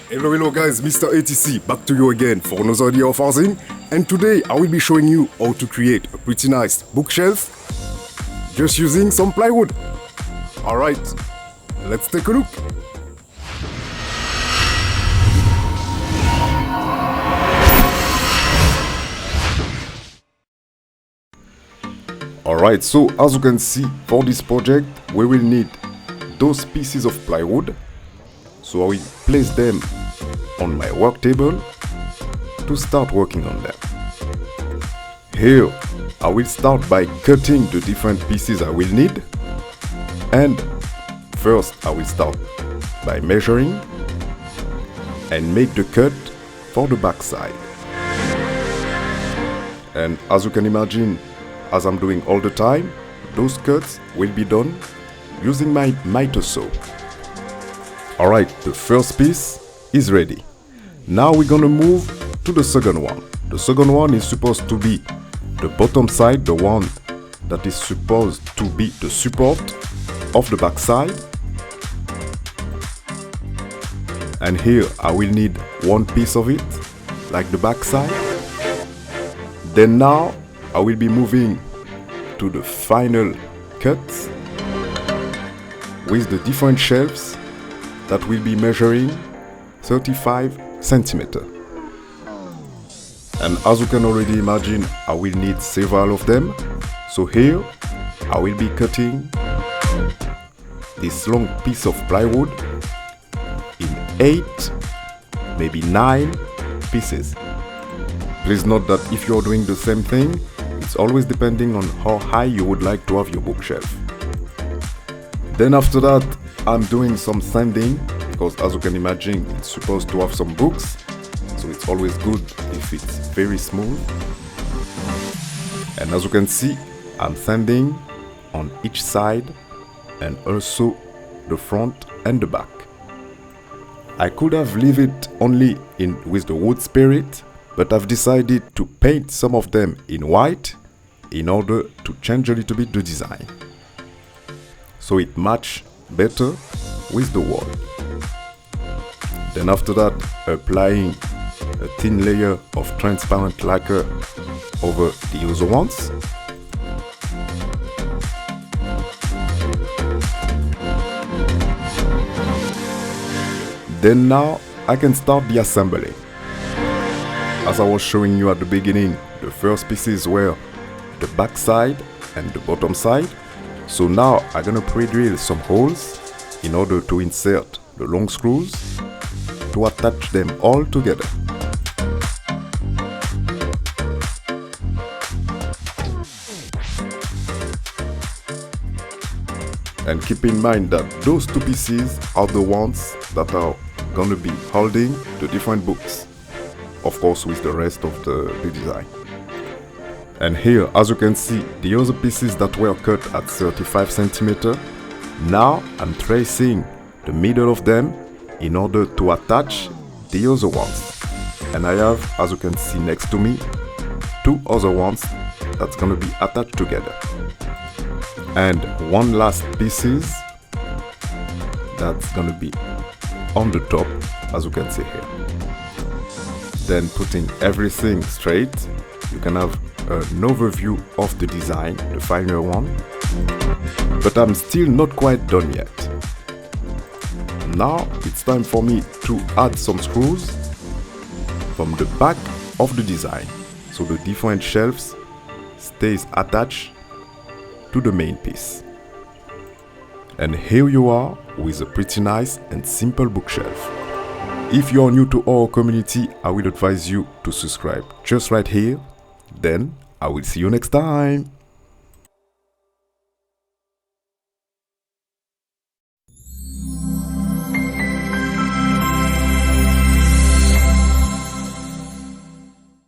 Hello guys, Mr. ATC back to you again for another idea of housing, and today I will be showing you how to create a pretty nice bookshelf just using some plywood. Alright, let's take a look. Alright, so as you can see, for this project we will need those pieces of plywood. So I will place them on my work table to start working on them. Here I will start by cutting the different pieces I will need, and first I will start by measuring and make the cut for the back side. And as you can imagine, as I'm doing all the time, those cuts will be done using my miter saw. Alright, the first piece is ready. Now we're gonna move to the second one. The second one is supposed to be the bottom side, the one that is supposed to be the support of the back side. And here I will need one piece of it, like the back side. Then now I will be moving to the final cuts with the different shelves that will be measuring 35 centimeters. And as you can already imagine, I will need several of them. So here I will be cutting this long piece of plywood in 8, maybe 9 pieces. Please note that if you're doing the same thing, it's always depending on how high you would like to have your bookshelf. Then after that, I'm doing some sanding, because as you can imagine, it's supposed to have some books, so it's always good if it's very smooth. And as you can see, I'm sanding on each side and also the front and the back. I could have leave it only with the wood spirit, but I've decided to paint some of them in white in order to change a little bit the design, so it matches better with the wall. Then after that, applying a thin layer of transparent lacquer over the other ones. Then now I can start the assembly. As I was showing you at the beginning, the first pieces were the back side and the bottom side. So now I'm gonna pre-drill some holes in order to insert the long screws to attach them all together. And keep in mind that those two pieces are the ones that are gonna be holding the different books, of course with the rest of the design. And here, as you can see, the other pieces that were cut at 35 centimeters, now I'm tracing the middle of them in order to attach the other ones. And I have, as you can see next to me, 2 other ones that's gonna be attached together. And one last pieces that's gonna be on the top, as you can see here. Then putting everything straight, you can have an overview of the design, the final one. But I'm still not quite done yet. Now it's time for me to add some screws from the back of the design, so the different shelves stays attached to the main piece. And here you are with a pretty nice and simple bookshelf. If you are new to our community, I will advise you to subscribe just right here. Then I will see you next time.